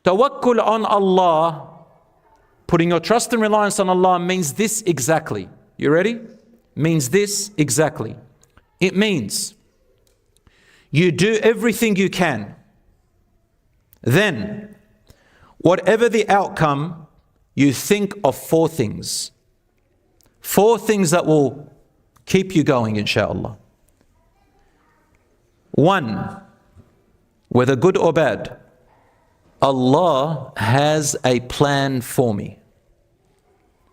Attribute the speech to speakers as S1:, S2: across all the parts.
S1: Tawakkul on Allah, putting your trust and reliance on Allah, means this exactly. You ready? Means this exactly. It means you do everything you can. Then, whatever the outcome, you think of 4 things. 4 things that will keep you going, inshallah. 1, whether good or bad, Allah has a plan for me.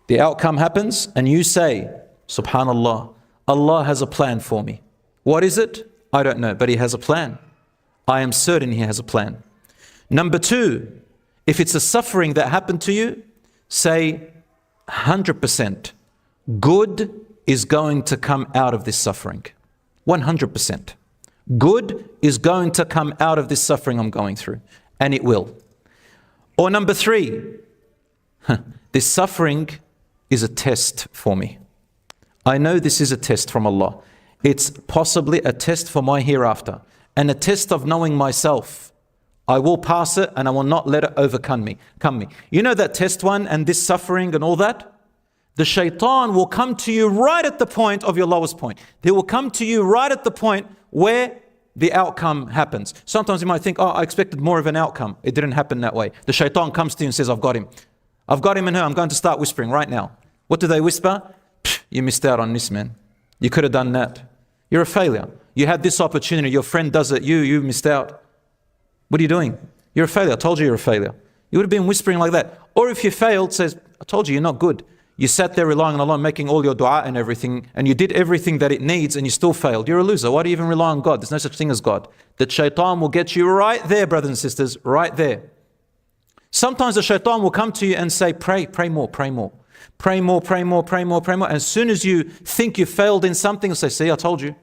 S1: The outcome happens and you say, Subhanallah, Allah has a plan for me. What is it? I don't know, but He has a plan. I am certain He has a plan. Number 2, if it's a suffering that happened to you, say 100%, good is going to come out of this suffering. 100%. Good is going to come out of this suffering I'm going through. And it will. Or number 3, this suffering is a test for me. I know this is a test from Allah. It's possibly a test for my hereafter and a test of knowing myself. I will pass it and I will not let it overcome me. You know that test one and this suffering and all that? The shaitan will come to you right at the point of your lowest point. They will come to you right at the point where the outcome happens. Sometimes you might think, oh, I expected more of an outcome. It didn't happen that way. The shaitan comes to you and says, I've got him. I've got him and her. I'm going to start whispering right now. What do they whisper? You missed out on this, man. You could have done that. You're a failure. You had this opportunity. Your friend does it. You missed out. What are you doing? You're a failure. I told you you're a failure. You would have been whispering like that. Or if you failed, says, I told you you're not good. You sat there relying on Allah, making all your dua and everything, and you did everything that it needs and you still failed. You're a loser. Why do you even rely on God? There's no such thing as God. The shaitan will get you right there, brothers and sisters, right there. Sometimes the shaitan will come to you and say, pray more, pray more. Pray more, pray more, pray more, pray more. And as soon as you think you failed in something, he'll say, see, I told you.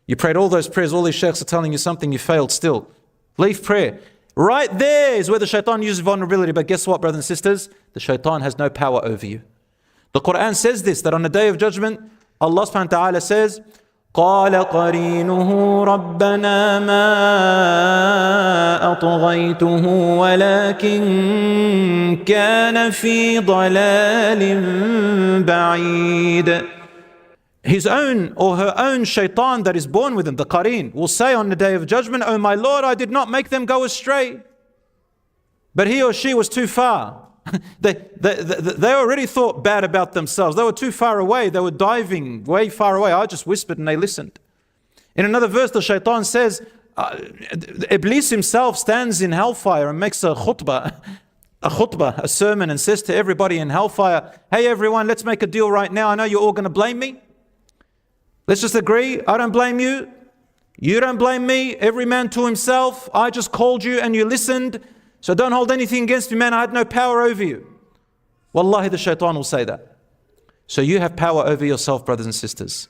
S1: You prayed all those prayers, all these sheikhs are telling you something, you failed still. Leave prayer. Right there is where the shaitan uses vulnerability. But guess what, brothers and sisters? The shaitan has no power over you. The Qur'an says this, that on the Day of Judgment, Allah subhanahu wa ta'ala says, قال قرينه ربنا ما أطغيته ولكن كان في ضلال بعيد. His own or her own shaitan that is born with him, the qareen, will say on the Day of Judgment, oh my Lord, I did not make them go astray. But he or she was too far. They already thought bad about themselves. They were too far away. They were diving way far away. I just whispered and they listened. In another verse, the shaitan says, Iblis himself stands in hellfire and makes a khutbah, a sermon, and says to everybody in hellfire, hey everyone, let's make a deal right now. I know you're all going to blame me. Let's just agree. I don't blame you. You don't blame me. Every man to himself. I just called you and you listened. So don't hold anything against me, man. I had no power over you. Wallahi, the shaitan will say that. So you have power over yourself, brothers and sisters.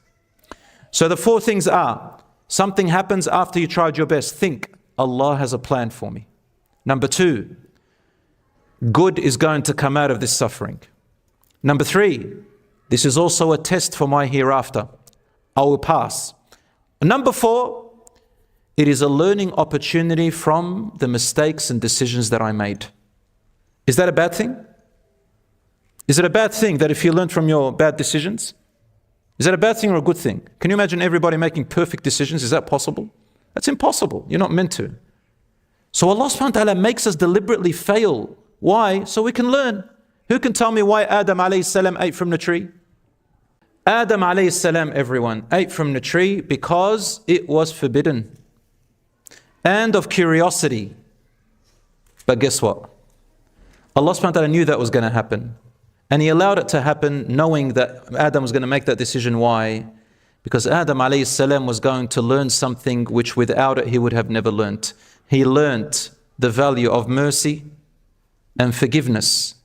S1: So the 4 things are, something happens after you tried your best. Think, Allah has a plan for me. Number 2, good is going to come out of this suffering. Number 3, this is also a test for my hereafter. I will pass. Number 4, it is a learning opportunity from the mistakes and decisions that I made. Is that a bad thing? Is it a bad thing that if you learn from your bad decisions? Is that a bad thing or a good thing? Can you imagine everybody making perfect decisions? Is that possible? That's impossible. You're not meant to. So Allah subhanahu wa ta'ala makes us deliberately fail. Why? So we can learn. Who can tell me why Adam alayhi salam ate from the tree? Adam alayhi salam, everyone, ate from the tree because it was forbidden. And of curiosity. But guess what? Allah subhanahu wa ta'ala knew that was going to happen. And He allowed it to happen knowing that Adam was going to make that decision. Why? Because Adam alayhi salam was going to learn something which without it he would have never learnt. He learnt the value of mercy and forgiveness.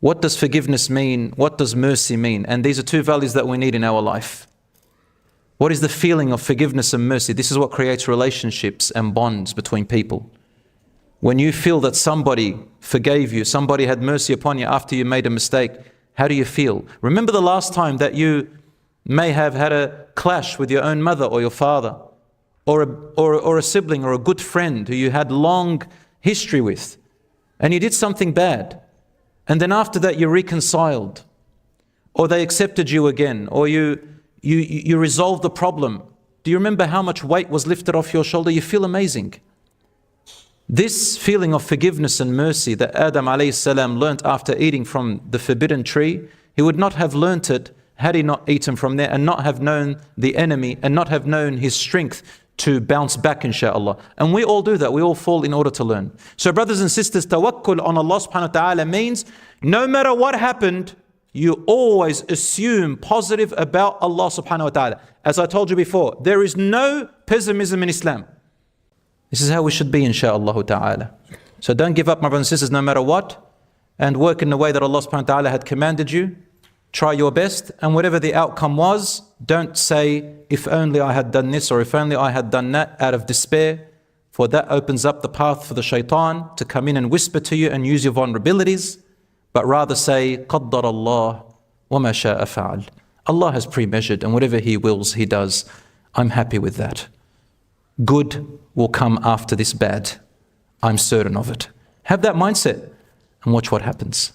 S1: What does forgiveness mean? What does mercy mean? And these are 2 values that we need in our life. What is the feeling of forgiveness and mercy? This is what creates relationships and bonds between people. When you feel that somebody forgave you, somebody had mercy upon you after you made a mistake, how do you feel? Remember the last time that you may have had a clash with your own mother or your father, or a sibling or a good friend who you had long history with. and you did something bad, and then after that you reconciled, or they accepted you again, or you resolved the problem, do you remember how much weight was lifted off your shoulder? You feel amazing. This feeling of forgiveness and mercy that Adam alayhi salam learnt after eating from the forbidden tree, he would not have learnt it had he not eaten from there and not have known the enemy and not have known his strength to bounce back, inshaAllah. And we all do that. We all fall in order to learn. So brothers and sisters, tawakkul on Allah subhanahu wa ta'ala means no matter what happened, you always assume positive about Allah subhanahu wa ta'ala. As I told you before, there is no pessimism in Islam. This is how we should be, inshaAllah ta'ala. So don't give up, my brothers and sisters, no matter what, and work in the way that Allah subhanahu wa ta'ala had commanded you. Try your best, and whatever the outcome was, don't say, if only I had done this or if only I had done that, out of despair, for that opens up the path for the shaitan to come in and whisper to you and use your vulnerabilities, but rather say, قَدَّرَ اللَّهُ وَمَا شَاءَ فَعَلْ. Allah has pre-measured, and whatever He wills, He does. I'm happy with that. Good will come after this bad. I'm certain of it. Have that mindset and watch what happens.